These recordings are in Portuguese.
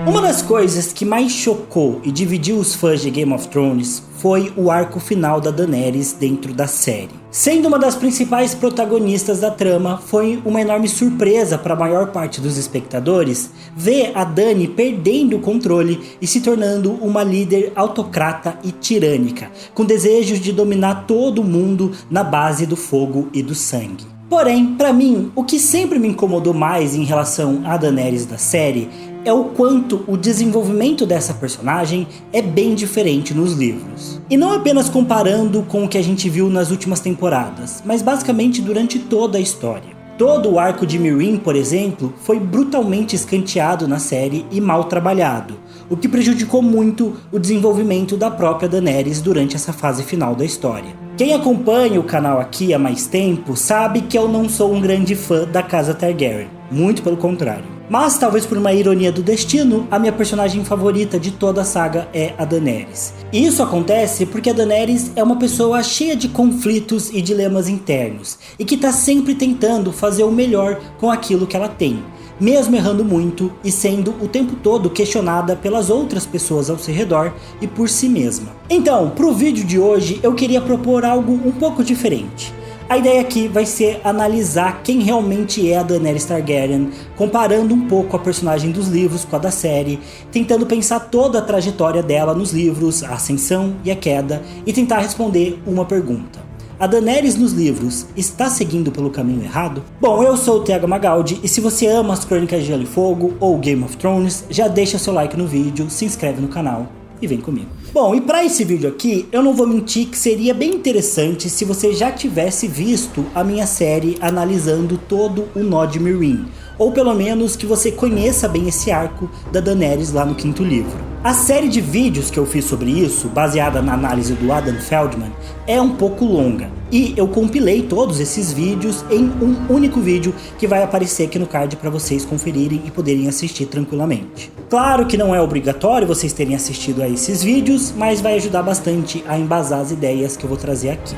Uma das coisas que mais chocou e dividiu os fãs de Game of Thrones foi o arco final da Daenerys dentro da série. Sendo uma das principais protagonistas da trama, foi uma enorme surpresa para a maior parte dos espectadores ver a Dany perdendo o controle e se tornando uma líder autocrata e tirânica, com desejos de dominar todo o mundo na base do fogo e do sangue. Porém, para mim, o que sempre me incomodou mais em relação a Daenerys da série é o quanto o desenvolvimento dessa personagem é bem diferente nos livros. E não apenas comparando com o que a gente viu nas últimas temporadas, mas basicamente durante toda a história. Todo o arco de Meereen, por exemplo, foi brutalmente escanteado na série e mal trabalhado, o que prejudicou muito o desenvolvimento da própria Daenerys durante essa fase final da história. Quem acompanha o canal aqui há mais tempo sabe que eu não sou um grande fã da casa Targaryen, muito pelo contrário. Mas, talvez por uma ironia do destino, a minha personagem favorita de toda a saga é a Daenerys. E isso acontece porque a Daenerys é uma pessoa cheia de conflitos e dilemas internos, e que está sempre tentando fazer o melhor com aquilo que ela tem, mesmo errando muito e sendo o tempo todo questionada pelas outras pessoas ao seu redor e por si mesma. Então, para o vídeo de hoje, eu queria propor algo um pouco diferente. A ideia aqui vai ser analisar quem realmente é a Daenerys Targaryen, comparando um pouco a personagem dos livros com a da série, tentando pensar toda a trajetória dela nos livros, a ascensão e a queda, e tentar responder uma pergunta. A Daenerys nos livros está seguindo pelo caminho errado? Bom, eu sou o TH Magaldi, e se você ama as Crônicas de Gelo e Fogo ou Game of Thrones, já deixa seu like no vídeo, se inscreve no canal e vem comigo. Bom, e para esse vídeo aqui, eu não vou mentir que seria bem interessante se você já tivesse visto a minha série analisando todo o nó de Meereen, ou pelo menos que você conheça bem esse arco da Daenerys lá no 5º livro. A série de vídeos que eu fiz sobre isso, baseada na análise do Adam Feldman, é um pouco longa, e eu compilei todos esses vídeos em um único vídeo que vai aparecer aqui no card para vocês conferirem e poderem assistir tranquilamente. Claro que não é obrigatório vocês terem assistido a esses vídeos, mas vai ajudar bastante a embasar as ideias que eu vou trazer aqui.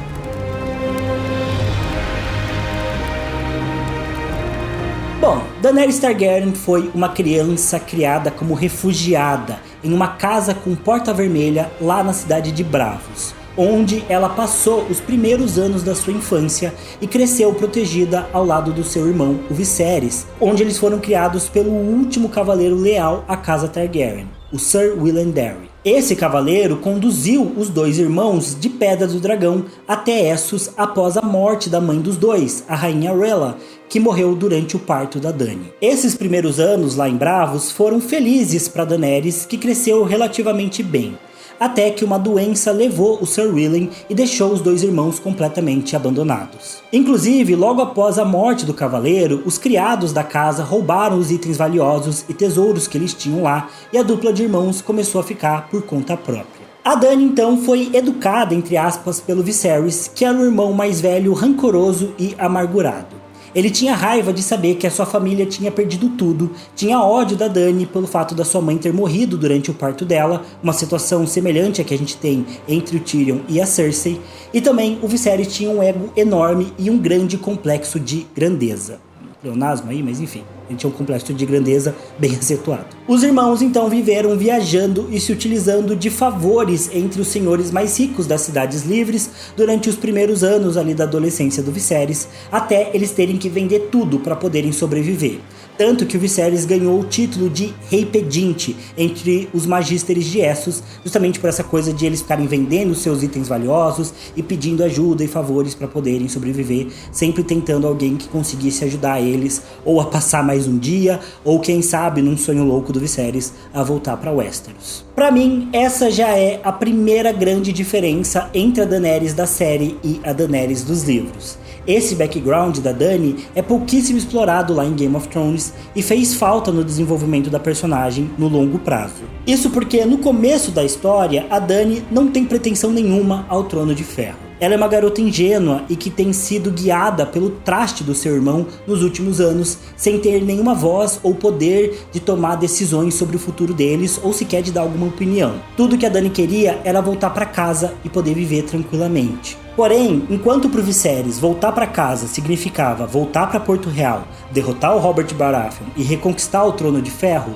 Bom, Daenerys Targaryen foi uma criança criada como refugiada em uma casa com porta vermelha lá na cidade de Braavos, onde ela passou os primeiros anos da sua infância e cresceu protegida ao lado do seu irmão, o Viserys, onde eles foram criados pelo último cavaleiro leal à casa Targaryen, o Sir Willem Darry. Esse cavaleiro conduziu os dois irmãos de Pedra do Dragão até Essos após a morte da mãe dos dois, a rainha Rhaella, que morreu durante o parto da Dany. Esses primeiros anos lá em Braavos foram felizes para Daenerys, que cresceu relativamente bem, até que uma doença levou o Sir Willem e deixou os dois irmãos completamente abandonados. Inclusive, logo após a morte do cavaleiro, os criados da casa roubaram os itens valiosos e tesouros que eles tinham lá, e a dupla de irmãos começou a ficar por conta própria. A Dany então foi educada, entre aspas, pelo Viserys, que era o irmão mais velho, rancoroso e amargurado. Ele tinha raiva de saber que a sua família tinha perdido tudo, tinha ódio da Dany pelo fato da sua mãe ter morrido durante o parto dela, uma situação semelhante à que a gente tem entre o Tyrion e a Cersei, e também o Viserys tinha um ego enorme e um grande complexo de grandeza. Pleonasmo aí, mas enfim, ele tinha um complexo de grandeza bem acentuado. Os irmãos então viveram viajando e se utilizando de favores entre os senhores mais ricos das cidades livres durante os primeiros anos ali da adolescência do Viserys, até eles terem que vender tudo para poderem sobreviver. Tanto que o Viserys ganhou o título de Rei Pedinte entre os Magísteres de Essos, justamente por essa coisa de eles ficarem vendendo seus itens valiosos e pedindo ajuda e favores para poderem sobreviver, sempre tentando alguém que conseguisse ajudar eles, ou a passar mais um dia, ou quem sabe, num sonho louco do Viserys, a voltar para Westeros. Para mim, essa já é a primeira grande diferença entre a Daenerys da série e a Daenerys dos livros. Esse background da Dany é pouquíssimo explorado lá em Game of Thrones e fez falta no desenvolvimento da personagem no longo prazo. Isso porque no começo da história, a Dany não tem pretensão nenhuma ao Trono de Ferro. Ela é uma garota ingênua e que tem sido guiada pelo traste do seu irmão nos últimos anos, sem ter nenhuma voz ou poder de tomar decisões sobre o futuro deles ou sequer de dar alguma opinião. Tudo que a Dany queria era voltar para casa e poder viver tranquilamente. Porém, enquanto pro Viserys voltar para casa significava voltar para Porto Real, derrotar o Robert Baratheon e reconquistar o Trono de Ferro,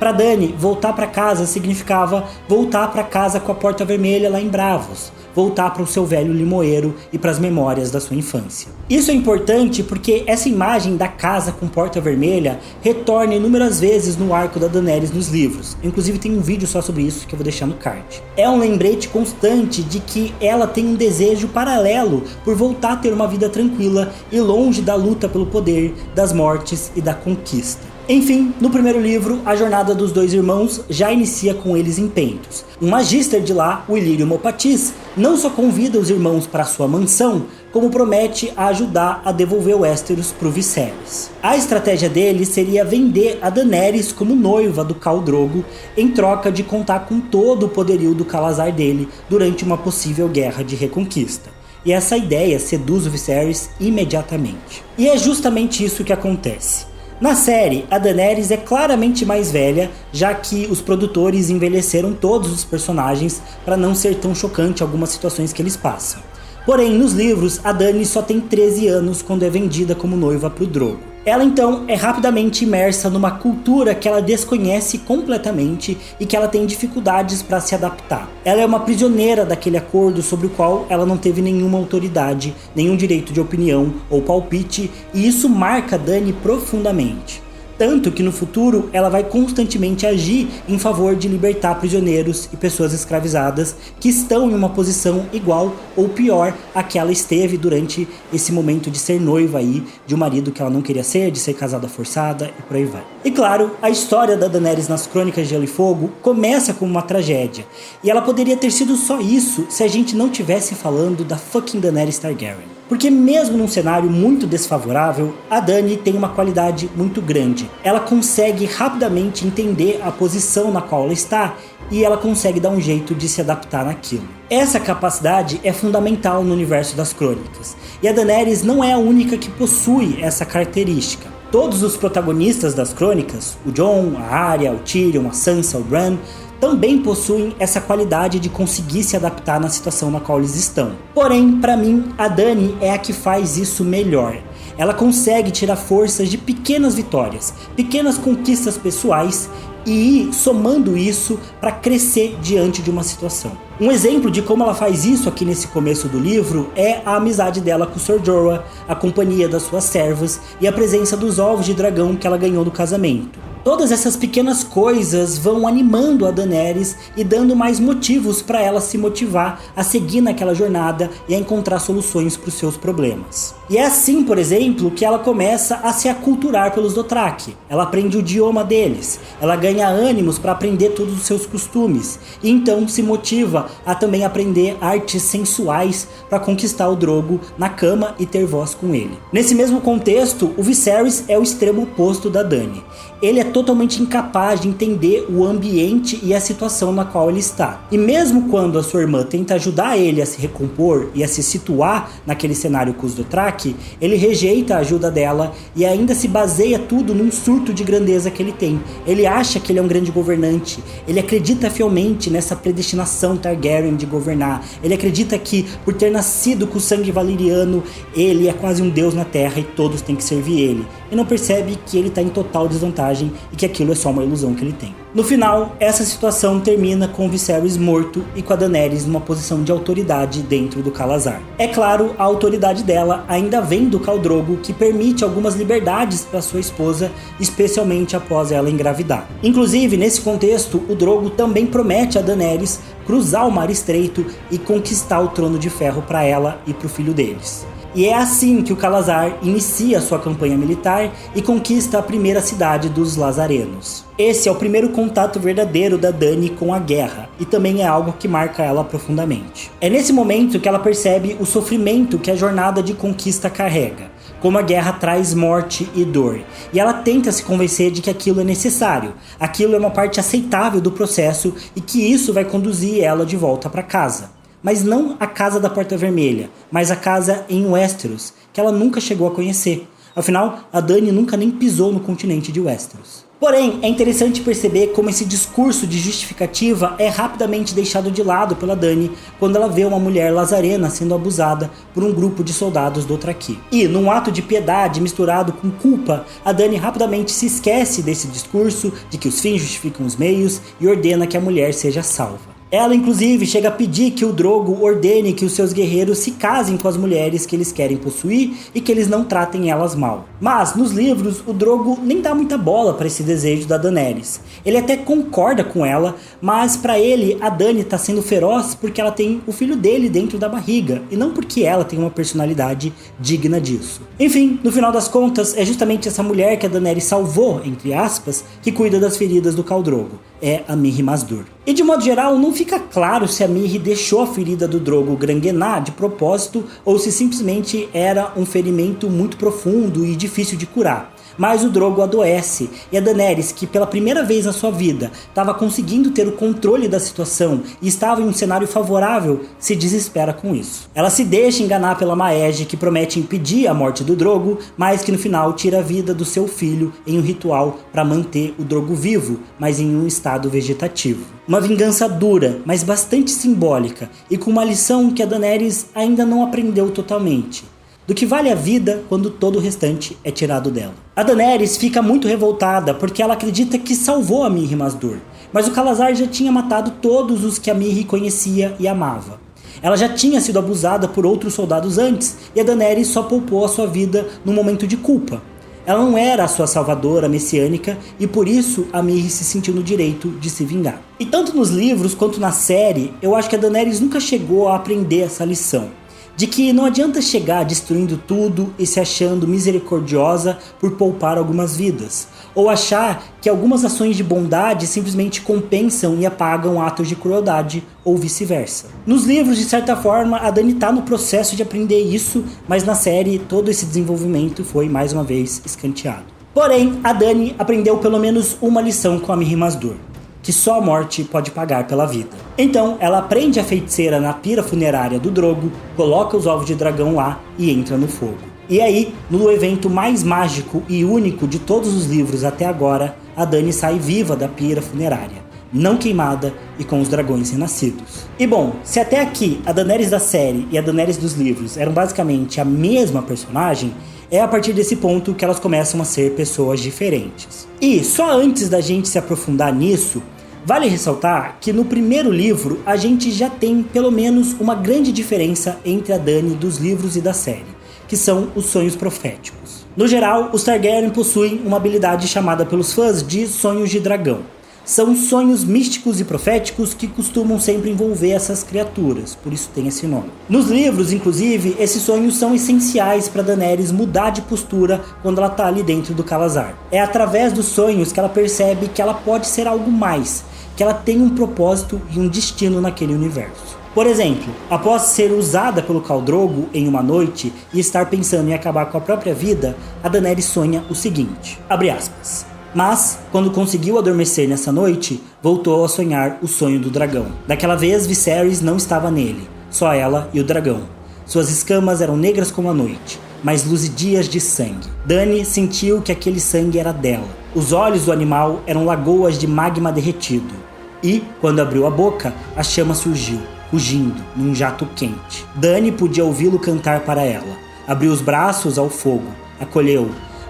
Para Dany, voltar para casa significava voltar para casa com a Porta Vermelha lá em Braavos, voltar para o seu velho limoeiro e para as memórias da sua infância. Isso é importante porque essa imagem da casa com Porta Vermelha retorna inúmeras vezes no arco da Daenerys nos livros. Inclusive tem um vídeo só sobre isso que eu vou deixar no card. É um lembrete constante de que ela tem um desejo paralelo por voltar a ter uma vida tranquila e longe da luta pelo poder, das mortes e da conquista. Enfim, no primeiro livro, a jornada dos dois irmãos já inicia com eles em Pentos. Um magister de lá, o Illyrio Mopatis, não só convida os irmãos para sua mansão, como promete ajudar a devolver Westeros para o Viserys. A estratégia dele seria vender a Daenerys como noiva do Khal Drogo, em troca de contar com todo o poderio do Calazar dele durante uma possível guerra de reconquista. E essa ideia seduz o Viserys imediatamente. E é justamente isso que acontece. Na série, a Daenerys é claramente mais velha, já que os produtores envelheceram todos os personagens para não ser tão chocante algumas situações que eles passam. Porém, nos livros, a Dany só tem 13 anos quando é vendida como noiva para o Drogo. Ela então é rapidamente imersa numa cultura que ela desconhece completamente e que ela tem dificuldades para se adaptar. Ela é uma prisioneira daquele acordo sobre o qual ela não teve nenhuma autoridade, nenhum direito de opinião ou palpite, e isso marca Dany profundamente. Tanto que no futuro ela vai constantemente agir em favor de libertar prisioneiros e pessoas escravizadas que estão em uma posição igual ou pior a que ela esteve durante esse momento de ser noiva aí, de um marido que ela não queria ser, de ser casada forçada e por aí vai. E claro, a história da Daenerys nas Crônicas de Gelo e Fogo começa como uma tragédia, e ela poderia ter sido só isso se a gente não tivesse falando da fucking Daenerys Targaryen. Porque mesmo num cenário muito desfavorável, a Dany tem uma qualidade muito grande. Ela consegue rapidamente entender a posição na qual ela está e ela consegue dar um jeito de se adaptar naquilo. Essa capacidade é fundamental no universo das crônicas. E a Daenerys não é a única que possui essa característica. Todos os protagonistas das crônicas, o Jon, a Arya, o Tyrion, a Sansa, o Bran, também possuem essa qualidade de conseguir se adaptar na situação na qual eles estão. Porém, para mim, a Dany é a que faz isso melhor. Ela consegue tirar forças de pequenas vitórias, pequenas conquistas pessoais e ir somando isso para crescer diante de uma situação. Um exemplo de como ela faz isso aqui nesse começo do livro é a amizade dela com o Ser Jorah, a companhia das suas servas e a presença dos ovos de dragão que ela ganhou no casamento. Todas essas pequenas coisas vão animando a Daenerys e dando mais motivos para ela se motivar a seguir naquela jornada e a encontrar soluções para os seus problemas. E é assim, por exemplo, que ela começa a se aculturar pelos Dothraki. Ela aprende o idioma deles, ela ganha ânimos para aprender todos os seus costumes e então se motiva a também aprender artes sensuais para conquistar o Drogo na cama e ter voz com ele. Nesse mesmo contexto, o Viserys é o extremo oposto da Dany. Ele é totalmente incapaz de entender o ambiente e a situação na qual ele está. E mesmo quando a sua irmã tenta ajudar ele a se recompor e a se situar naquele cenário com os Dothraki, ele rejeita a ajuda dela e ainda se baseia tudo num surto de grandeza que ele tem. Ele acha que ele é um grande governante, ele acredita fielmente nessa predestinação Targaryen de governar, ele acredita que por ter nascido com o sangue valeriano, ele é quase um deus na terra e todos têm que servir ele. E não percebe que ele está em total desvantagem e que aquilo é só uma ilusão que ele tem. No final, essa situação termina com o Viserys morto e com a Daenerys numa posição de autoridade dentro do Calazar. É claro, a autoridade dela ainda vem do Khal Drogo, que permite algumas liberdades para sua esposa, especialmente após ela engravidar. Inclusive, nesse contexto, o Drogo também promete a Daenerys cruzar o Mar Estreito e conquistar o Trono de Ferro para ela e para o filho deles. E é assim que o Calazar inicia sua campanha militar e conquista a primeira cidade dos Lazarenos. Esse é o primeiro contato verdadeiro da Dany com a guerra, e também é algo que marca ela profundamente. É nesse momento que ela percebe o sofrimento que a jornada de conquista carrega, como a guerra traz morte e dor, e ela tenta se convencer de que aquilo é necessário, aquilo é uma parte aceitável do processo e que isso vai conduzir ela de volta para casa. Mas não a casa da Porta Vermelha, mas a casa em Westeros, que ela nunca chegou a conhecer. Afinal, a Dany nunca nem pisou no continente de Westeros. Porém, é interessante perceber como esse discurso de justificativa é rapidamente deixado de lado pela Dany quando ela vê uma mulher lazarena sendo abusada por um grupo de soldados Dothraki. E, num ato de piedade misturado com culpa, a Dany rapidamente se esquece desse discurso de que os fins justificam os meios e ordena que a mulher seja salva. Ela, inclusive, chega a pedir que o Drogo ordene que os seus guerreiros se casem com as mulheres que eles querem possuir e que eles não tratem elas mal. Mas, nos livros, o Drogo nem dá muita bola para esse desejo da Daenerys. Ele até concorda com ela, mas para ele, a Dany tá sendo feroz porque ela tem o filho dele dentro da barriga, e não porque ela tem uma personalidade digna disso. Enfim, no final das contas, é justamente essa mulher que a Daenerys salvou, entre aspas, que cuida das feridas do Khal Drogo. É a Mirri Maz Duur. E de modo geral, não fica claro se a Mirri deixou a ferida do Drogo granguenar de propósito ou se simplesmente era um ferimento muito profundo e difícil de curar. Mas o Drogo adoece e a Daenerys, que pela primeira vez na sua vida estava conseguindo ter o controle da situação e estava em um cenário favorável, se desespera com isso. Ela se deixa enganar pela Maege, que promete impedir a morte do Drogo, mas que no final tira a vida do seu filho em um ritual para manter o Drogo vivo, mas em um estado vegetativo. Uma vingança dura, mas bastante simbólica, e com uma lição que a Daenerys ainda não aprendeu totalmente. Do que vale a vida quando todo o restante é tirado dela. A Daenerys fica muito revoltada porque ela acredita que salvou a Mirri Maz Duur, mas o Khalazar já tinha matado todos os que a Mirri conhecia e amava. Ela já tinha sido abusada por outros soldados antes e a Daenerys só poupou a sua vida num momento de culpa. Ela não era a sua salvadora messiânica e por isso a Mirri se sentiu no direito de se vingar. E tanto nos livros quanto na série, eu acho que a Daenerys nunca chegou a aprender essa lição. De que não adianta chegar destruindo tudo e se achando misericordiosa por poupar algumas vidas, ou achar que algumas ações de bondade simplesmente compensam e apagam atos de crueldade, ou vice-versa. Nos livros, de certa forma, a Dany está no processo de aprender isso, mas na série todo esse desenvolvimento foi mais uma vez escanteado. Porém, a Dany aprendeu pelo menos uma lição com a Mirri Maz Duur, que só a morte pode pagar pela vida. Então, ela prende a feiticeira na pira funerária do Drogo, coloca os ovos de dragão lá e entra no fogo. E aí, no evento mais mágico e único de todos os livros até agora, a Dany sai viva da pira funerária, não queimada e com os dragões renascidos. E bom, se até aqui a Daenerys da série e a Daenerys dos livros eram basicamente a mesma personagem, é a partir desse ponto que elas começam a ser pessoas diferentes. E só antes da gente se aprofundar nisso, vale ressaltar que no primeiro livro a gente já tem pelo menos uma grande diferença entre a Dany dos livros e da série, que são os sonhos proféticos. No geral, os Targaryen possuem uma habilidade chamada pelos fãs de sonhos de dragão. São sonhos místicos e proféticos que costumam sempre envolver essas criaturas, por isso tem esse nome. Nos livros, inclusive, esses sonhos são essenciais para Daenerys mudar de postura quando ela está ali dentro do Khalazar. É através dos sonhos que ela percebe que ela pode ser algo mais, que ela tem um propósito e um destino naquele universo. Por exemplo, após ser usada pelo Khal Drogo em uma noite e estar pensando em acabar com a própria vida, a Daenerys sonha o seguinte, abre aspas, mas, quando conseguiu adormecer nessa noite, voltou a sonhar o sonho do dragão. Daquela vez, Viserys não estava nele, só ela e o dragão. Suas escamas eram negras como a noite, mas luzidias de sangue. Dany sentiu que aquele sangue era dela. Os olhos do animal eram lagoas de magma derretido. E, quando abriu a boca, a chama surgiu, rugindo, num jato quente. Dany podia ouvi-lo cantar para ela. Abriu os braços ao fogo, acolheu,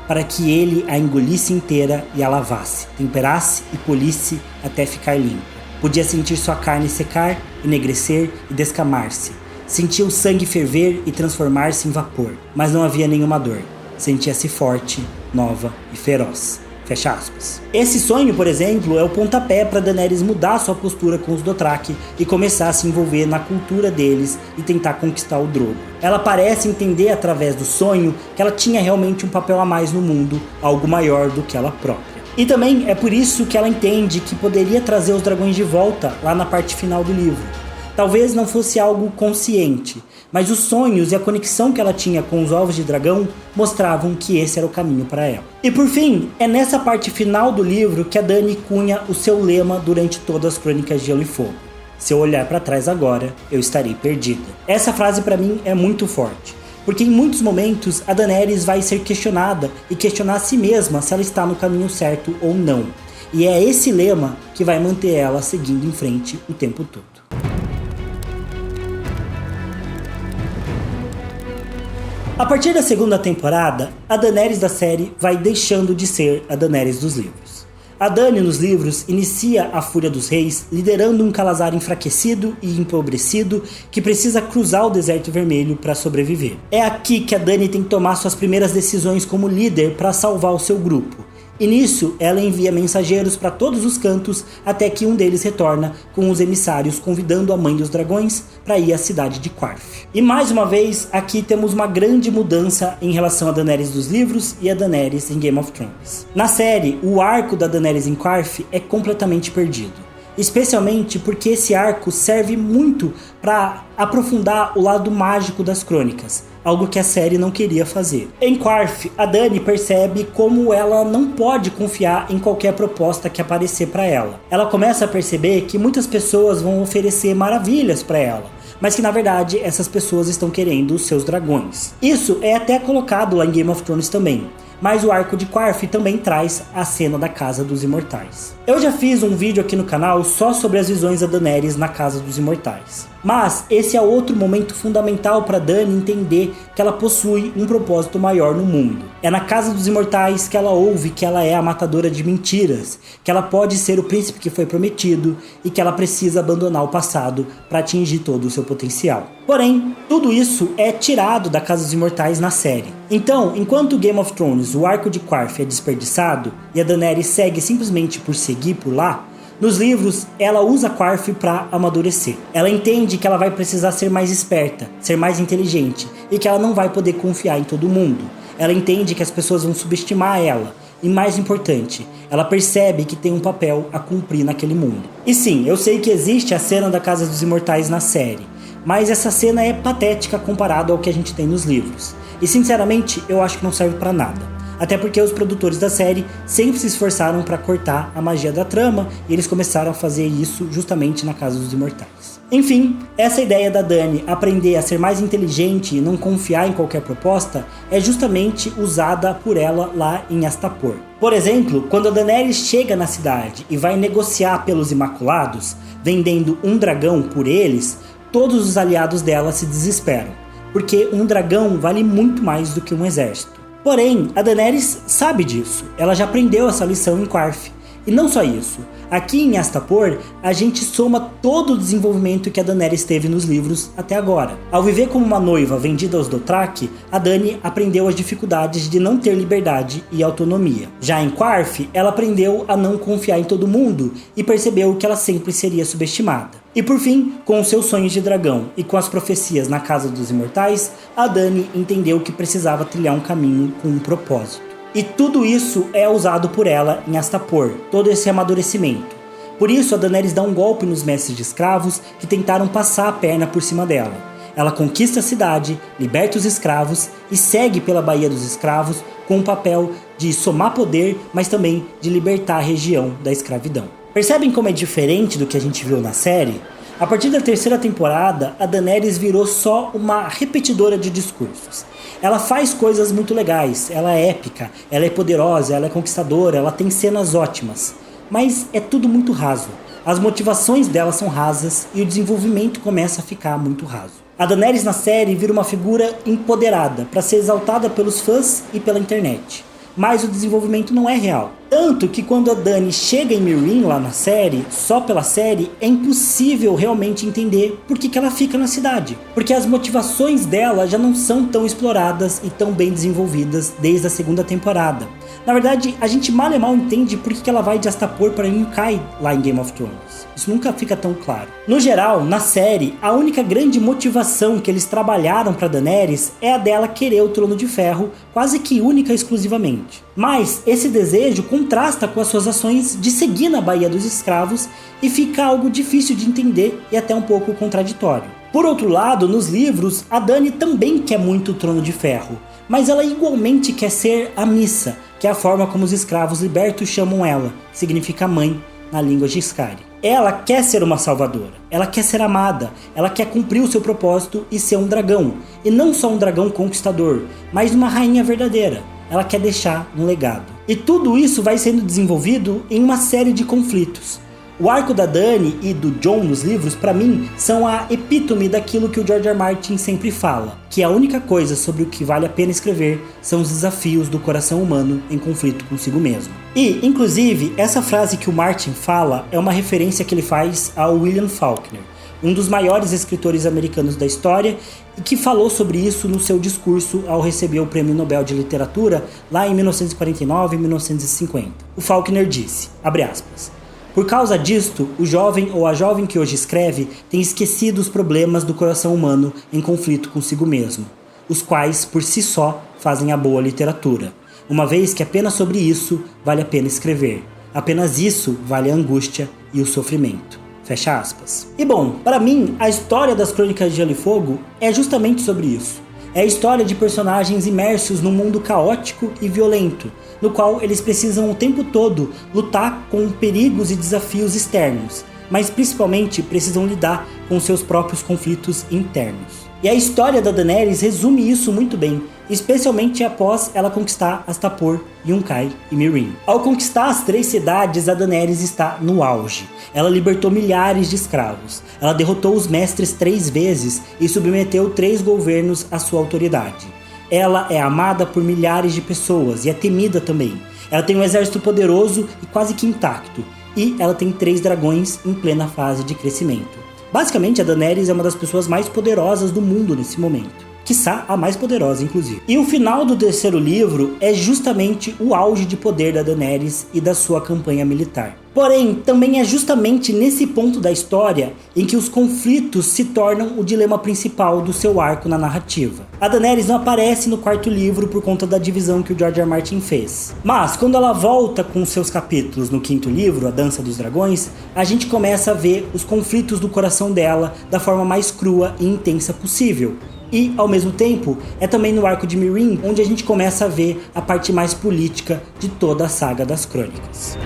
para que ele a engolisse inteira e a lavasse, temperasse e polisse até ficar limpa. Podia sentir sua carne secar, enegrecer e descamar-se. Sentia o sangue ferver e transformar-se em vapor, mas não havia nenhuma dor. Sentia-se forte, nova e feroz. Fecha aspas. Esse sonho, por exemplo, é o pontapé para Daenerys mudar sua postura com os Dothraki e começar a se envolver na cultura deles e tentar conquistar o Drogo. Ela parece entender através do sonho que ela tinha realmente um papel a mais no mundo, algo maior do que ela própria. E também é por isso que ela entende que poderia trazer os dragões de volta lá na parte final do livro. Talvez não fosse algo consciente, mas os sonhos e a conexão que ela tinha com os ovos de dragão mostravam que esse era o caminho para ela. E por fim, é nessa parte final do livro que a Dany cunha o seu lema durante todas as Crônicas de Gelo e Fogo. Se eu olhar para trás agora, eu estarei perdida. Essa frase para mim é muito forte. porque em muitos momentos a Daenerys vai ser questionada e questionar a si mesma se ela está no caminho certo ou não. E é esse lema que vai manter ela seguindo em frente o tempo todo. A partir da segunda temporada, a Daenerys da série vai deixando de ser a Daenerys dos livros. A Dany nos livros inicia a Fúria dos Reis liderando um Calazar enfraquecido e empobrecido que precisa cruzar o Deserto Vermelho para sobreviver. É aqui que a Dany tem que tomar suas primeiras decisões como líder para salvar o seu grupo. E nisso, ela envia mensageiros para todos os cantos até que um deles retorna com os emissários convidando a Mãe dos Dragões para ir à cidade de Qarth. E mais uma vez, aqui temos uma grande mudança em relação a Daenerys dos livros e a Daenerys em Game of Thrones. Na série, o arco da Daenerys em Qarth é completamente perdido. Especialmente porque esse arco serve muito para aprofundar o lado mágico das crônicas, algo que a série não queria fazer. Em Qarth, a Dany percebe como ela não pode confiar em qualquer proposta que aparecer para ela. Ela começa a perceber que muitas pessoas vão oferecer maravilhas para ela, mas que na verdade essas pessoas estão querendo os seus dragões. Isso é até colocado lá em Game of Thrones também. Mas o arco de Qarth também traz a cena da Casa dos Imortais. Eu já fiz um vídeo aqui no canal só sobre as visões da Daenerys na Casa dos Imortais. Mas esse é outro momento fundamental para Dany entender que ela possui um propósito maior no mundo. É na Casa dos Imortais que ela ouve que ela é a matadora de mentiras, que ela pode ser o príncipe que foi prometido e que ela precisa abandonar o passado para atingir todo o seu potencial. Porém, tudo isso é tirado da Casa dos Imortais na série. Então, enquanto Game of Thrones, o arco de Qarth é desperdiçado e a Daenerys segue simplesmente por seguir por lá, nos livros, ela usa Qarth para amadurecer. Ela entende que ela vai precisar ser mais esperta, ser mais inteligente e que ela não vai poder confiar em todo mundo. Ela entende que as pessoas vão subestimar ela. E mais importante, ela percebe que tem um papel a cumprir naquele mundo. E sim, eu sei que existe a cena da Casa dos Imortais na série, mas essa cena é patética comparado ao que a gente tem nos livros. E sinceramente, eu acho que não serve para nada. Até porque os produtores da série sempre se esforçaram para cortar a magia da trama e eles começaram a fazer isso justamente na Casa dos Imortais. Enfim, essa ideia da Dany aprender a ser mais inteligente e não confiar em qualquer proposta é justamente usada por ela lá em Astapor. Por exemplo, quando a Daenerys chega na cidade e vai negociar pelos Imaculados, vendendo um dragão por eles, todos os aliados dela se desesperam, porque um dragão vale muito mais do que um exército. Porém, a Daenerys sabe disso, ela já aprendeu essa lição em Qarth. E não só isso, aqui em Astapor, a gente soma todo o desenvolvimento que a Daenerys teve nos livros até agora. Ao viver como uma noiva vendida aos Dothraki, a Dany aprendeu as dificuldades de não ter liberdade e autonomia. Já em Qarth, ela aprendeu a não confiar em todo mundo e percebeu que ela sempre seria subestimada. E por fim, com os seus sonhos de dragão e com as profecias na Casa dos Imortais, a Dany entendeu que precisava trilhar um caminho com um propósito. E tudo isso é usado por ela em Astapor, todo esse amadurecimento. Por isso a Daenerys dá um golpe nos mestres de escravos que tentaram passar a perna por cima dela. Ela conquista a cidade, liberta os escravos e segue pela Baía dos Escravos com o papel de somar poder, mas também de libertar a região da escravidão. Percebem como é diferente do que a gente viu na série? A partir da terceira temporada, a Daenerys virou só uma repetidora de discursos. Ela faz coisas muito legais, ela é épica, ela é poderosa, ela é conquistadora, ela tem cenas ótimas. Mas é tudo muito raso. As motivações dela são rasas e o desenvolvimento começa a ficar muito raso. A Daenerys na série vira uma figura empoderada para ser exaltada pelos fãs e pela internet. Mas o desenvolvimento não é real. Tanto que quando a Dany chega em Meereen lá na série, só pela série, é impossível realmente entender por que ela fica na cidade. Porque as motivações dela já não são tão exploradas e tão bem desenvolvidas desde a segunda temporada. Na verdade, a gente mal e mal entende por que ela vai de Astapor para Yunkai lá em Game of Thrones. Isso nunca fica tão claro. No geral, na série, a única grande motivação que eles trabalharam para Daenerys é a dela querer o Trono de Ferro, quase que única e exclusivamente. Mas esse desejo contrasta com as suas ações de seguir na Baía dos Escravos e fica algo difícil de entender e até um pouco contraditório. Por outro lado, nos livros, a Dany também quer muito o Trono de Ferro, mas ela igualmente quer ser a Missa, que é a forma como os escravos libertos chamam ela, que significa mãe na língua Giscari. ela quer ser uma salvadora, ela quer ser amada, ela quer cumprir o seu propósito e ser um dragão. E não só um dragão conquistador, mas uma rainha verdadeira. Ela quer deixar um legado. E tudo isso vai sendo desenvolvido em uma série de conflitos. O arco da Dany e do Jon nos livros, para mim, são a epítome daquilo que o George R. R. Martin sempre fala, que a única coisa sobre o que vale a pena escrever são os desafios do coração humano em conflito consigo mesmo. E, inclusive, essa frase que o Martin fala é uma referência que ele faz ao William Faulkner, um dos maiores escritores americanos da história, e que falou sobre isso no seu discurso ao receber o Prêmio Nobel de Literatura lá em 1949 e 1950. O Faulkner disse, abre aspas, por causa disto, o jovem ou a jovem que hoje escreve tem esquecido os problemas do coração humano em conflito consigo mesmo, os quais, por si só, fazem a boa literatura, uma vez que apenas sobre isso vale a pena escrever. Apenas isso vale a angústia e o sofrimento. Fecha aspas. E bom, para mim, a história das Crônicas de Gelo e Fogo é justamente sobre isso. É a história de personagens imersos num mundo caótico e violento, no qual eles precisam o tempo todo lutar com perigos e desafios externos, mas principalmente precisam lidar com seus próprios conflitos internos. E a história da Daenerys resume isso muito bem, especialmente após ela conquistar Astapor, Yunkai e Meereen. Ao conquistar as 3 cidades, a Daenerys está no auge. Ela libertou milhares de escravos. Ela derrotou os mestres 3 vezes e submeteu 3 governos à sua autoridade. Ela é amada por milhares de pessoas e é temida também. Ela tem um exército poderoso e quase que intacto. E ela tem 3 dragões em plena fase de crescimento. Basicamente, a Daenerys é uma das pessoas mais poderosas do mundo nesse momento. Quiçá a mais poderosa, inclusive. E o final do 3º livro é justamente o auge de poder da Daenerys e da sua campanha militar. Porém, também é justamente nesse ponto da história em que os conflitos se tornam o dilema principal do seu arco na narrativa. A Daenerys não aparece no 4º livro por conta da divisão que o George R. R. Martin fez. Mas, quando ela volta com seus capítulos no 5º livro, A Dança dos Dragões, a gente começa a ver os conflitos do coração dela da forma mais crua e intensa possível. E, ao mesmo tempo, é também no arco de Meereen onde a gente começa a ver a parte mais política de toda a saga das Crônicas.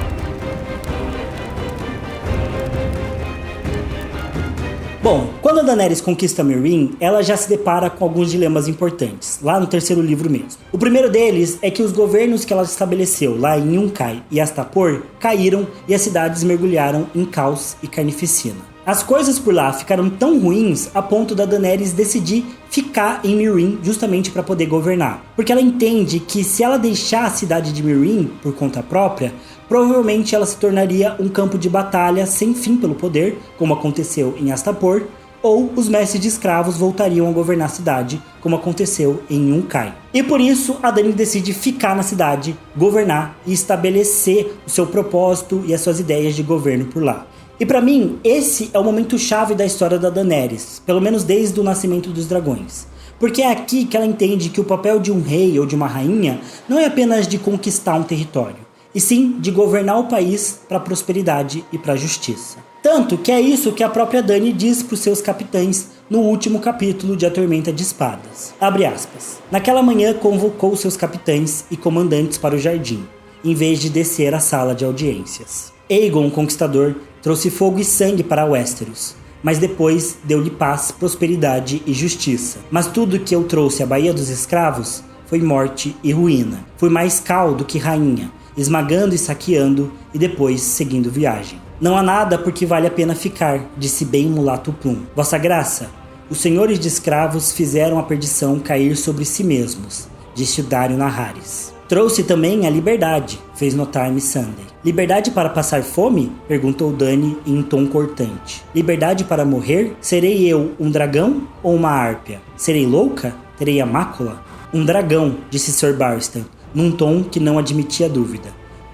Bom, quando a Daenerys conquista Meereen, ela já se depara com alguns dilemas importantes, lá no 3º livro mesmo. O primeiro deles é que os governos que ela estabeleceu lá em Yunkai e Astapor caíram e as cidades mergulharam em caos e carnificina. As coisas por lá ficaram tão ruins a ponto da Daenerys decidir ficar em Meereen justamente para poder governar. Porque ela entende que se ela deixar a cidade de Meereen por conta própria, provavelmente ela se tornaria um campo de batalha sem fim pelo poder, como aconteceu em Astapor, ou os mestres de escravos voltariam a governar a cidade, como aconteceu em Yunkai. E por isso a Dany decide ficar na cidade, governar e estabelecer o seu propósito e as suas ideias de governo por lá. E pra mim, esse é o momento chave da história da Daenerys, pelo menos desde o nascimento dos dragões. Porque é aqui que ela entende que o papel de um rei ou de uma rainha não é apenas de conquistar um território, e sim de governar o país para a prosperidade e para a justiça. Tanto que é isso que a própria Dany diz para os seus capitães no último capítulo de A Tormenta de Espadas. Abre aspas. Naquela manhã convocou seus capitães e comandantes para o jardim, em vez de descer à sala de audiências. Aegon, o Conquistador, trouxe fogo e sangue para Westeros, mas depois deu-lhe paz, prosperidade e justiça. Mas tudo que eu trouxe à Baía dos Escravos foi morte e ruína. Fui mais cal do que rainha, esmagando e saqueando e depois seguindo viagem. Não há nada por que vale a pena ficar, disse bem o mulato Plum. Vossa Graça, os senhores de escravos fizeram a perdição cair sobre si mesmos, disse o Daario Naharis. Trouxe também a liberdade, fez notar Missandei. Liberdade para passar fome? Perguntou Dany em um tom cortante. Liberdade para morrer? Serei eu um dragão ou uma hárpia? Serei louca? Terei a mácula? Um dragão, disse Sir Barristan, num tom que não admitia dúvida.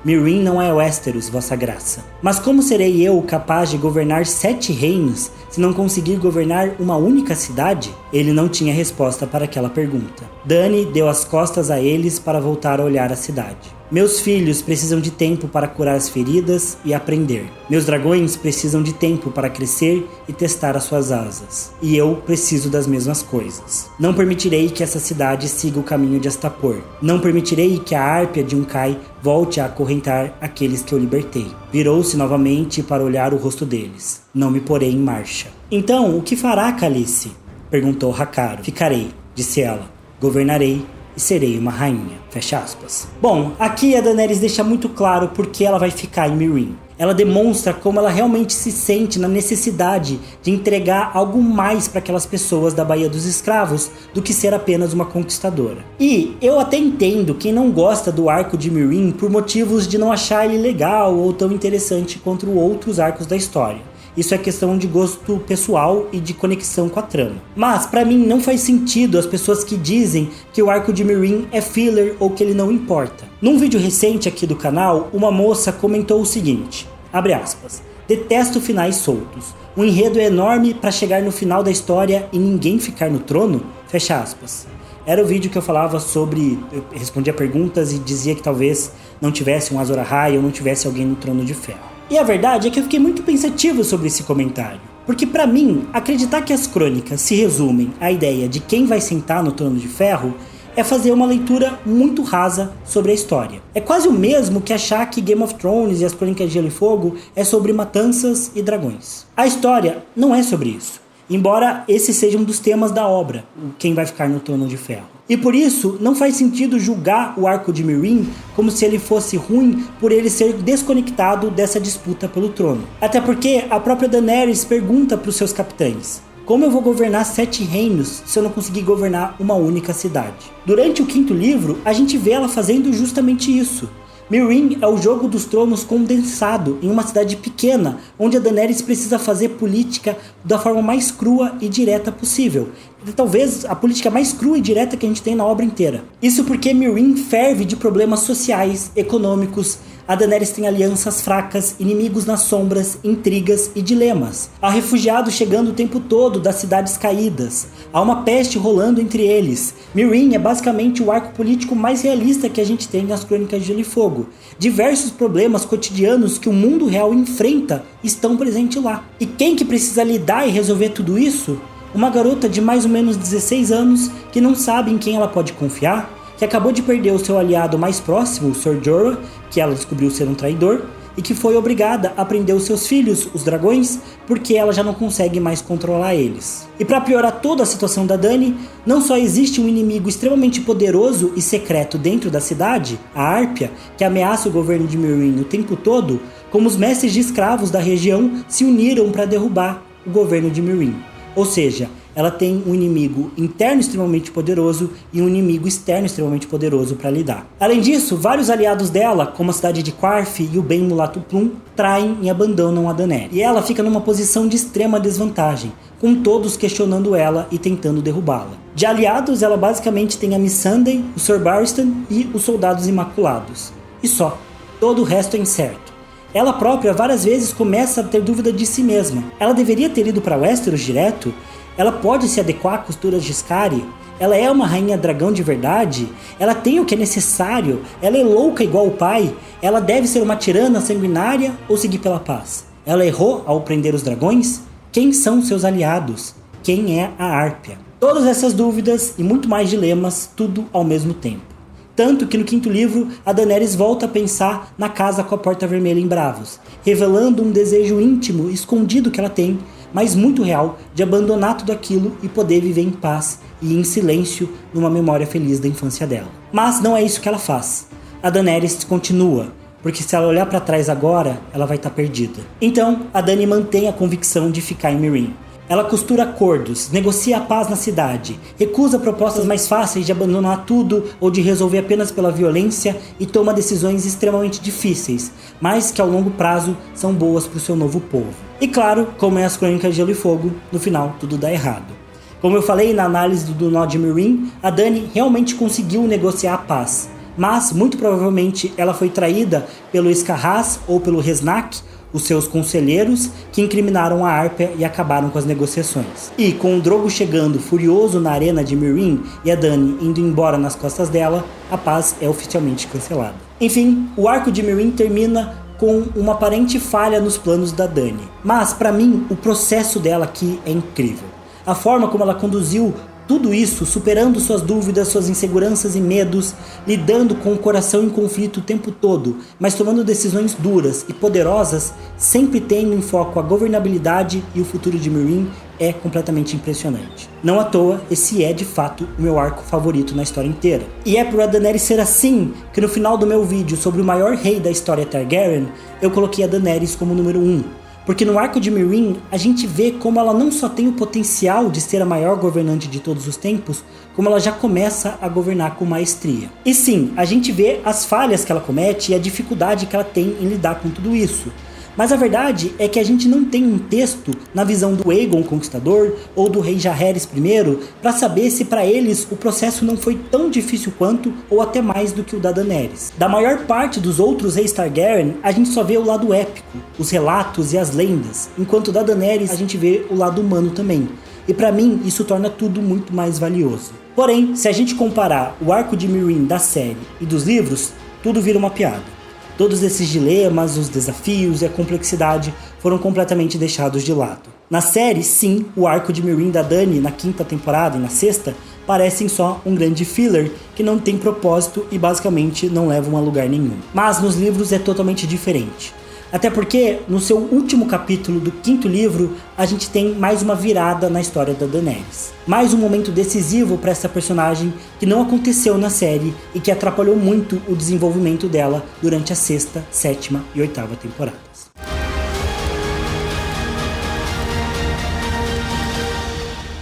Meereen não é Westeros, vossa graça. Mas como serei eu capaz de governar 7 reinos se não conseguir governar uma única cidade? Ele não tinha resposta para aquela pergunta. Dany deu as costas a eles para voltar a olhar a cidade. Meus filhos precisam de tempo para curar as feridas e aprender. Meus dragões precisam de tempo para crescer e testar as suas asas. E eu preciso das mesmas coisas. Não permitirei que essa cidade siga o caminho de Astapor. Não permitirei que a Árpia de Unkai volte a acorrentar aqueles que eu libertei. Virou-se novamente para olhar o rosto deles. Não me porei em marcha. Então, o que fará, Khaleesi? Perguntou Hakkaro. Ficarei, disse ela. Governarei e serei uma rainha. Fecha aspas. Bom, aqui a Daenerys deixa muito claro porque ela vai ficar em Meereen. Ela demonstra como ela realmente se sente na necessidade de entregar algo mais para aquelas pessoas da Baía dos Escravos do que ser apenas uma conquistadora. E eu até entendo quem não gosta do arco de Meereen por motivos de não achar ele legal ou tão interessante quanto outros arcos da história. Isso é questão de gosto pessoal e de conexão com a trama. Mas, pra mim, não faz sentido as pessoas que dizem que o arco de Meereen é filler ou que ele não importa. Num vídeo recente aqui do canal, uma moça comentou o seguinte, abre aspas, detesto finais soltos. Um enredo é enorme pra chegar no final da história e ninguém ficar no trono? Fecha aspas. Era o vídeo que eu falava sobre, eu respondia perguntas e dizia que talvez não tivesse um Azor Ahai ou não tivesse alguém no Trono de Ferro. E a verdade é que eu fiquei muito pensativo sobre esse comentário. Porque pra mim, acreditar que as crônicas se resumem à ideia de quem vai sentar no Trono de Ferro é fazer uma leitura muito rasa sobre a história. É quase o mesmo que achar que Game of Thrones e as Crônicas de Gelo e Fogo é sobre matanças e dragões. A história não é sobre isso. Embora esse seja um dos temas da obra, quem vai ficar no Trono de Ferro. E por isso, não faz sentido julgar o arco de Meereen como se ele fosse ruim por ele ser desconectado dessa disputa pelo trono. Até porque a própria Daenerys pergunta para os seus capitães: como eu vou governar 7 reinos se eu não conseguir governar uma única cidade? Durante o 5º livro, a gente vê ela fazendo justamente isso. Meereen é o jogo dos tronos condensado em uma cidade pequena, onde a Daenerys precisa fazer política da forma mais crua e direta possível. Talvez a política mais crua e direta que a gente tem na obra inteira. Isso porque Meereen ferve de problemas sociais, econômicos. A Daenerys tem alianças fracas, inimigos nas sombras, intrigas e dilemas. Há refugiados chegando o tempo todo das cidades caídas. Há uma peste rolando entre eles. Meereen é basicamente o arco político mais realista que a gente tem nas Crônicas de Gelo e Fogo. Diversos problemas cotidianos que o mundo real enfrenta estão presentes lá. E quem que precisa lidar e resolver tudo isso? Uma garota de mais ou menos 16 anos que não sabe em quem ela pode confiar, que acabou de perder o seu aliado mais próximo, o Ser Jorah, que ela descobriu ser um traidor, e que foi obrigada a prender os seus filhos, os dragões, porque ela já não consegue mais controlar eles. E para piorar toda a situação da Dany, não só existe um inimigo extremamente poderoso e secreto dentro da cidade, a Árpia, que ameaça o governo de Meereen o tempo todo, como os mestres de escravos da região se uniram para derrubar o governo de Meereen. Ou seja, ela tem um inimigo interno extremamente poderoso e um inimigo externo extremamente poderoso para lidar. Além disso, vários aliados dela, como a cidade de Qarth e o bem mulato Plum, traem e abandonam a Daenerys. E ela fica numa posição de extrema desvantagem, com todos questionando ela e tentando derrubá-la. De aliados, ela basicamente tem a Missandei, o Ser Barristan e os Soldados Imaculados. E só. Todo o resto é incerto. Ela própria várias vezes começa a ter dúvida de si mesma. Ela deveria ter ido para Westeros direto? Ela pode se adequar à costuras de Skari? Ela é uma rainha dragão de verdade? Ela tem o que é necessário? Ela é louca igual o pai? Ela deve ser uma tirana sanguinária ou seguir pela paz? Ela errou ao prender os dragões? Quem são seus aliados? Quem é a Árpia? Todas essas dúvidas e muito mais dilemas, tudo ao mesmo tempo. Tanto que no 5º livro, a Daenerys volta a pensar na casa com a porta vermelha em Braavos, revelando um desejo íntimo, escondido que ela tem, mas muito real, de abandonar tudo aquilo e poder viver em paz e em silêncio numa memória feliz da infância dela. Mas não é isso que ela faz. A Daenerys continua, porque se ela olhar para trás agora, ela vai estar perdida. Então, a Dany mantém a convicção de ficar em Meereen. Ela costura acordos, negocia a paz na cidade, recusa propostas mais fáceis de abandonar tudo ou de resolver apenas pela violência e toma decisões extremamente difíceis, mas que ao longo prazo são boas para o seu novo povo. E claro, como é as Crônicas de Gelo e Fogo, no final tudo dá errado. Como eu falei na análise do Nó de Meereen, a Dany realmente conseguiu negociar a paz, mas muito provavelmente ela foi traída pelo Scarraz ou pelo Reznak, os seus conselheiros, que incriminaram a Árpia e acabaram com as negociações. E com o Drogo chegando furioso na arena de Meereen e a Dany indo embora nas costas dela, a paz é oficialmente cancelada. Enfim, o arco de Meereen termina com uma aparente falha nos planos da Dany. Mas, pra mim, o processo dela aqui é incrível. A forma como ela conduziu tudo isso, superando suas dúvidas, suas inseguranças e medos, lidando com o coração em conflito o tempo todo, mas tomando decisões duras e poderosas, sempre tendo em foco a governabilidade e o futuro de Meereen, é completamente impressionante. Não à toa, esse é de fato o meu arco favorito na história inteira. E é por a Daenerys ser assim que no final do meu vídeo sobre o maior rei da história Targaryen, eu coloquei a Daenerys como número 1. Porque no arco de Meereen, a gente vê como ela não só tem o potencial de ser a maior governante de todos os tempos, como ela já começa a governar com maestria. E sim, a gente vê as falhas que ela comete e a dificuldade que ela tem em lidar com tudo isso. Mas a verdade é que a gente não tem um texto na visão do Aegon Conquistador ou do rei Jaehaerys I para saber se para eles o processo não foi tão difícil quanto ou até mais do que o da Daenerys. Da maior parte dos outros reis Targaryen, a gente só vê o lado épico, os relatos e as lendas, enquanto da Daenerys a gente vê o lado humano também. E para mim isso torna tudo muito mais valioso. Porém, se a gente comparar o arco de Meereen da série e dos livros, tudo vira uma piada. Todos esses dilemas, os desafios e a complexidade foram completamente deixados de lado. Na série, sim, o arco de Meereen da Dany na 5ª temporada e na 6ª parecem só um grande filler que não tem propósito e basicamente não levam a lugar nenhum. Mas nos livros é totalmente diferente. Até porque, no seu último capítulo do 5º livro, a gente tem mais uma virada na história da Daenerys. Mais um momento decisivo para essa personagem que não aconteceu na série e que atrapalhou muito o desenvolvimento dela durante a 6ª, 7ª e 8ª temporadas.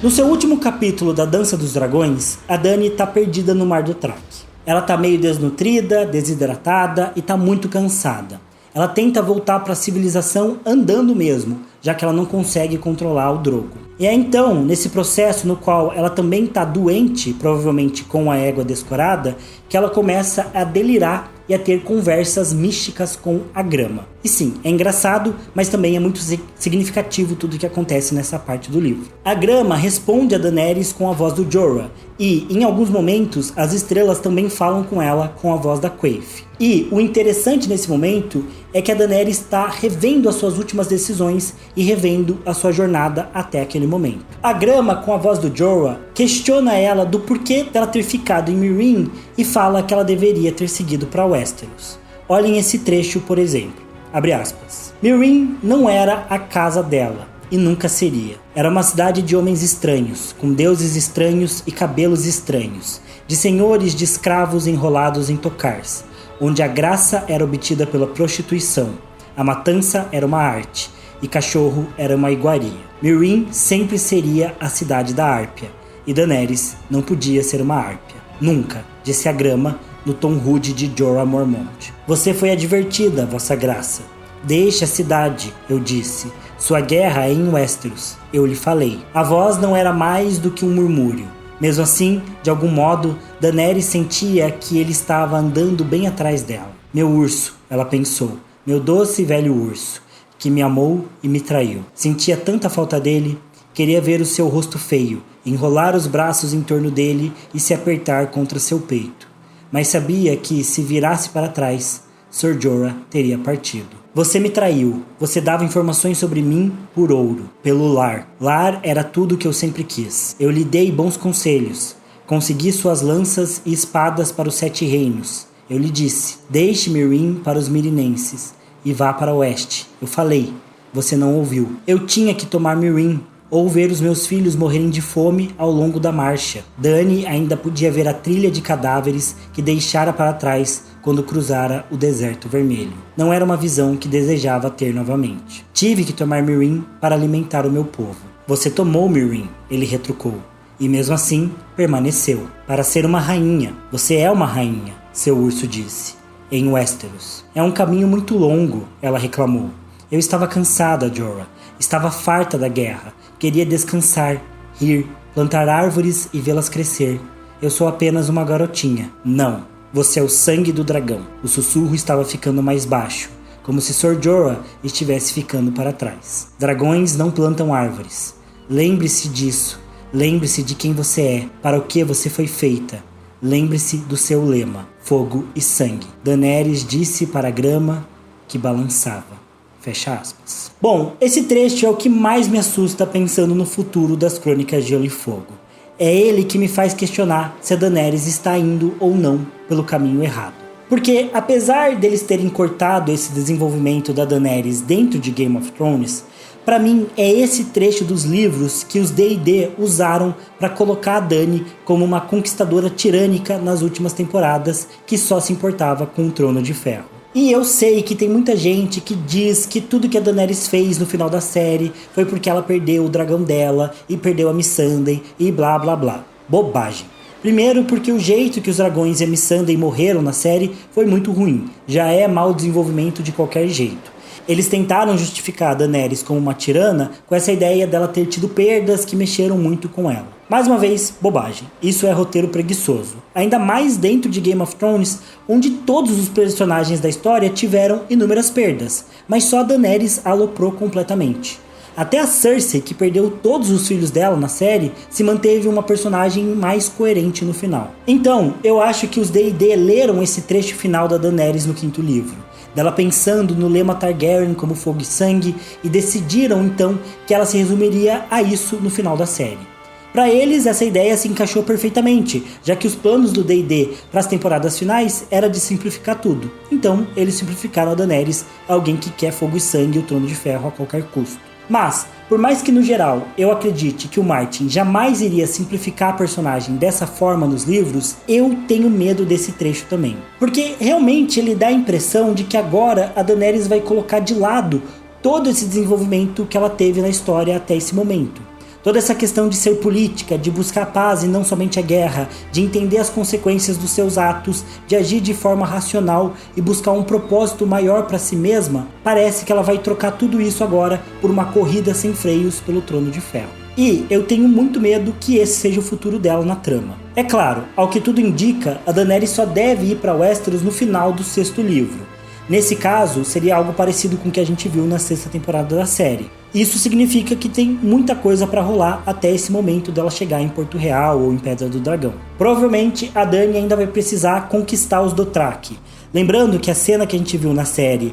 No seu último capítulo da Dança dos Dragões, a Dany tá perdida no Mar do Traque. Ela tá meio desnutrida, desidratada e tá muito cansada. Ela tenta voltar para a civilização andando mesmo, já que ela não consegue controlar o Drogo. E é então, nesse processo no qual ela também está doente, provavelmente com a égua descorada, que ela começa a delirar e a ter conversas místicas com a grama. E sim, é engraçado, mas também é muito significativo tudo o que acontece nessa parte do livro. A grama responde a Daenerys com a voz do Jorah, e em alguns momentos as estrelas também falam com ela com a voz da Quaithe. E o interessante nesse momento é que a Daenerys está revendo as suas últimas decisões e revendo a sua jornada até aquele momento. A grama, com a voz do Jorah, questiona ela do porquê dela ter ficado em Meereen e fala que ela deveria ter seguido para Westeros. Olhem esse trecho, por exemplo. Abre aspas. Meereen não era a casa dela, e nunca seria. Era uma cidade de homens estranhos, com deuses estranhos e cabelos estranhos, de senhores de escravos enrolados em tocars, onde a graça era obtida pela prostituição, a matança era uma arte, e cachorro era uma iguaria. Meereen sempre seria a cidade da Árpia, e Daenerys não podia ser uma Árpia. Nunca, disse a grama, no tom rude de Jorah Mormont. Você foi advertida, vossa graça. Deixe a cidade, eu disse. Sua guerra é em Westeros, eu lhe falei. A voz não era mais do que um murmúrio. Mesmo assim, de algum modo, Daenerys sentia que ele estava andando bem atrás dela. Meu urso, ela pensou. Meu doce e velho urso, que me amou e me traiu. Sentia tanta falta dele, queria ver o seu rosto feio, enrolar os braços em torno dele e se apertar contra seu peito. Mas sabia que, se virasse para trás, Sir Jorah teria partido. Você me traiu. Você dava informações sobre mim por ouro, pelo lar. Lar era tudo o que eu sempre quis. Eu lhe dei bons conselhos. Consegui suas lanças e espadas para os 7 reinos. Eu lhe disse, deixe Meereen para os mirinenses e vá para o oeste. Eu falei. Você não ouviu. Eu tinha que tomar Meereen ou ver os meus filhos morrerem de fome ao longo da marcha. Dany ainda podia ver a trilha de cadáveres que deixara para trás quando cruzara o deserto vermelho. Não era uma visão que desejava ter novamente. Tive que tomar Meereen para alimentar o meu povo. Você tomou Meereen, ele retrucou. E mesmo assim, permaneceu. Para ser uma rainha. Você é uma rainha, seu urso disse. Em Westeros. É um caminho muito longo, ela reclamou. Eu estava cansada, Jorah. Estava farta da guerra. Queria descansar, rir, plantar árvores e vê-las crescer. Eu sou apenas uma garotinha. Não, você é o sangue do dragão. O sussurro estava ficando mais baixo, como se Sir Jorah estivesse ficando para trás. Dragões não plantam árvores. Lembre-se disso. Lembre-se de quem você é, para o que você foi feita. lembre-se do seu lema, fogo e sangue. Daenerys disse para a grama que balançava. Fecha aspas. Bom, esse trecho é o que mais me assusta pensando no futuro das Crônicas de Gelo e Fogo. É ele que me faz questionar se a Daenerys está indo ou não pelo caminho errado. Porque apesar deles terem cortado esse desenvolvimento da Daenerys dentro de Game of Thrones, para mim é esse trecho dos livros que os D&D usaram para colocar a Dany como uma conquistadora tirânica nas últimas temporadas que só se importava com o Trono de Ferro. E eu sei que tem muita gente que diz que tudo que a Daenerys fez no final da série foi porque ela perdeu o dragão dela e perdeu a Missandei e blá blá blá. Bobagem. Primeiro porque o jeito que os dragões e a Missandei morreram na série foi muito ruim. Já é mau desenvolvimento de qualquer jeito. Eles tentaram justificar a Daenerys como uma tirana com essa ideia dela ter tido perdas que mexeram muito com ela. Mais uma vez, bobagem. Isso é roteiro preguiçoso. Ainda mais dentro de Game of Thrones, onde todos os personagens da história tiveram inúmeras perdas, mas só a Daenerys aloprou completamente. Até a Cersei, que perdeu todos os filhos dela na série, se manteve uma personagem mais coerente no final. Então, eu acho que os D&D leram esse trecho final da Daenerys no 5º livro, dela pensando no lema Targaryen como fogo e sangue, e decidiram então que ela se resumiria a isso no final da série. Para eles, essa ideia se encaixou perfeitamente, já que os planos do D&D para as temporadas finais era de simplificar tudo. Então, eles simplificaram a Daenerys, alguém que quer fogo e sangue e o Trono de Ferro a qualquer custo. Mas, por mais que no geral eu acredite que o Martin jamais iria simplificar a personagem dessa forma nos livros, eu tenho medo desse trecho também. Porque realmente ele dá a impressão de que agora a Daenerys vai colocar de lado todo esse desenvolvimento que ela teve na história até esse momento. Toda essa questão de ser política, de buscar a paz e não somente a guerra, de entender as consequências dos seus atos, de agir de forma racional e buscar um propósito maior para si mesma, parece que ela vai trocar tudo isso agora por uma corrida sem freios pelo Trono de Ferro. E eu tenho muito medo que esse seja o futuro dela na trama. É claro, ao que tudo indica, a Daenerys só deve ir para Westeros no final do 6º livro. Nesse caso, seria algo parecido com o que a gente viu na 6ª temporada da série. Isso significa que tem muita coisa para rolar até esse momento dela chegar em Porto Real ou em Pedra do Dragão. Provavelmente a Dany ainda vai precisar conquistar os Dothraki. Lembrando que a cena que a gente viu na série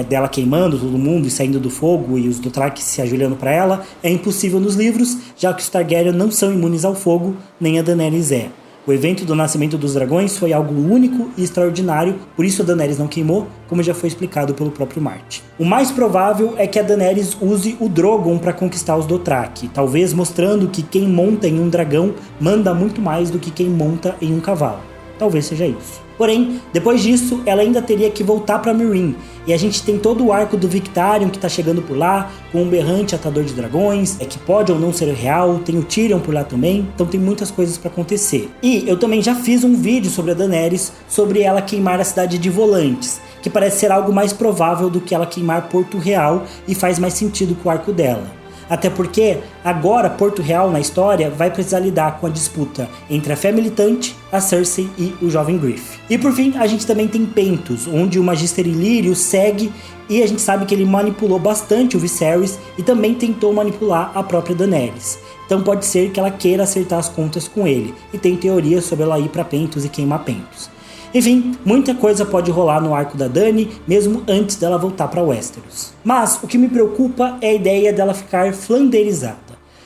dela queimando todo mundo e saindo do fogo e os Dothraki se ajoelhando para ela é impossível nos livros, já que os Targaryen não são imunes ao fogo, nem a Daenerys é. O evento do nascimento dos dragões foi algo único e extraordinário, por isso a Daenerys não queimou, como já foi explicado pelo próprio Martin. O mais provável é que a Daenerys use o Drogon para conquistar os Dothraki, talvez mostrando que quem monta em um dragão manda muito mais do que quem monta em um cavalo. Talvez seja isso. Porém, depois disso, ela ainda teria que voltar para Meereen, e a gente tem todo o arco do Victarion que tá chegando por lá, com um berrante atador de dragões, que pode ou não ser real, tem o Tyrion por lá também, então tem muitas coisas para acontecer. E eu também já fiz um vídeo sobre a Daenerys, sobre ela queimar a cidade de Volantis, que parece ser algo mais provável do que ela queimar Porto Real e faz mais sentido com o arco dela. Até porque agora Porto Real na história vai precisar lidar com a disputa entre a fé militante, a Cersei e o jovem Griff. E por fim, a gente também tem Pentos, onde o Magister Illyrio segue e a gente sabe que ele manipulou bastante o Viserys e também tentou manipular a própria Daenerys. Então pode ser que ela queira acertar as contas com ele e tem teorias sobre ela ir para Pentos e queimar Pentos. Enfim, muita coisa pode rolar no arco da Dany, mesmo antes dela voltar para Westeros. Mas o que me preocupa é a ideia dela ficar flanderizada.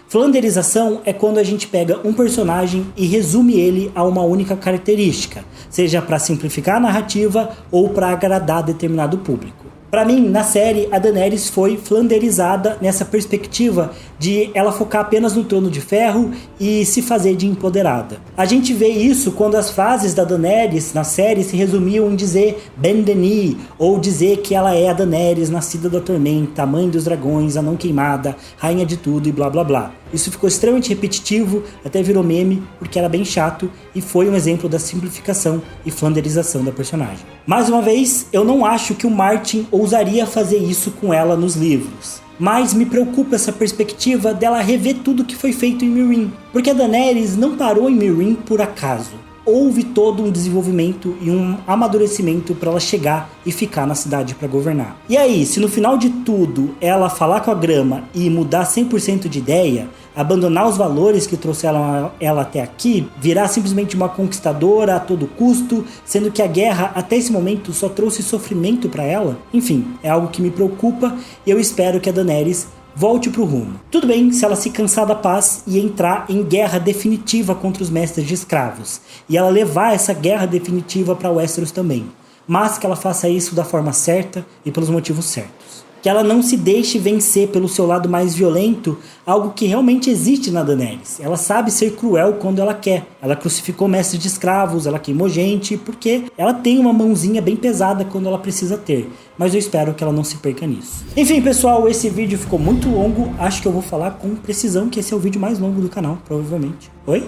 Flanderização é quando a gente pega um personagem e resume ele a uma única característica, seja para simplificar a narrativa ou para agradar determinado público. Para mim, na série, a Daenerys foi flanderizada nessa perspectiva de ela focar apenas no Trono de Ferro e se fazer de empoderada. A gente vê isso quando as frases da Daenerys na série se resumiam em dizer Ben Denis, ou dizer que ela é a Daenerys, nascida da tormenta, mãe dos dragões, a não queimada, rainha de tudo e blá blá blá. Isso ficou extremamente repetitivo, até virou meme, porque era bem chato e foi um exemplo da simplificação e flanderização da personagem. Mais uma vez, eu não acho que o Martin ousaria fazer isso com ela nos livros. Mas me preocupa essa perspectiva dela rever tudo que foi feito em Meereen, porque a Daenerys não parou em Meereen por acaso. Houve todo um desenvolvimento e um amadurecimento para ela chegar e ficar na cidade para governar. E aí, se no final de tudo ela falar com a grama e mudar 100% de ideia, abandonar os valores que trouxeram ela até aqui, virar simplesmente uma conquistadora a todo custo, sendo que a guerra até esse momento só trouxe sofrimento para ela? Enfim, é algo que me preocupa e eu espero que a Daenerys volte pro rumo. Tudo bem se ela se cansar da paz e entrar em guerra definitiva contra os mestres de escravos, e ela levar essa guerra definitiva para Westeros também, mas que ela faça isso da forma certa e pelos motivos certos. Que ela não se deixe vencer pelo seu lado mais violento, algo que realmente existe na Daenerys. Ela sabe ser cruel quando ela quer. Ela crucificou mestres de escravos, ela queimou gente, porque ela tem uma mãozinha bem pesada quando ela precisa ter. Mas eu espero que ela não se perca nisso. Enfim, pessoal, esse vídeo ficou muito longo. Acho que eu vou falar com precisão que esse é o vídeo mais longo do canal, provavelmente. Oi?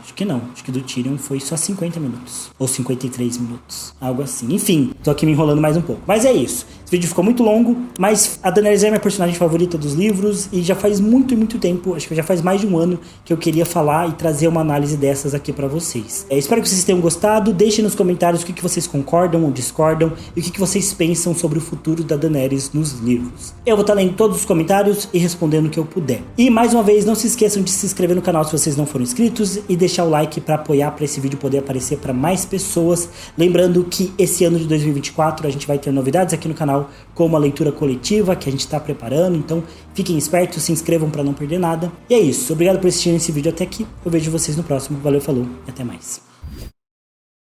Acho que não. Acho que do Tyrion foi só 50 minutos. Ou 53 minutos. Algo assim. Enfim, tô aqui me enrolando mais um pouco. Mas é isso. Esse vídeo ficou muito longo, mas a Daenerys é minha personagem favorita dos livros e já faz muito tempo, acho que já faz mais de um ano que eu queria falar e trazer uma análise dessas aqui pra vocês. Espero que vocês tenham gostado. Deixem nos comentários o que vocês concordam ou discordam e o que vocês pensam sobre o futuro da Daenerys nos livros. Eu vou estar lendo todos os comentários e respondendo o que eu puder. E mais uma vez, não se esqueçam de se inscrever no canal se vocês não foram inscritos e deixar o like para apoiar para esse vídeo poder aparecer para mais pessoas. Lembrando que esse ano de 2024 a gente vai ter novidades aqui no canal, como a leitura coletiva que a gente está preparando, então fiquem espertos, se inscrevam para não perder nada. E é isso, obrigado por assistirem esse vídeo até aqui, eu vejo vocês no próximo, valeu, falou e até mais.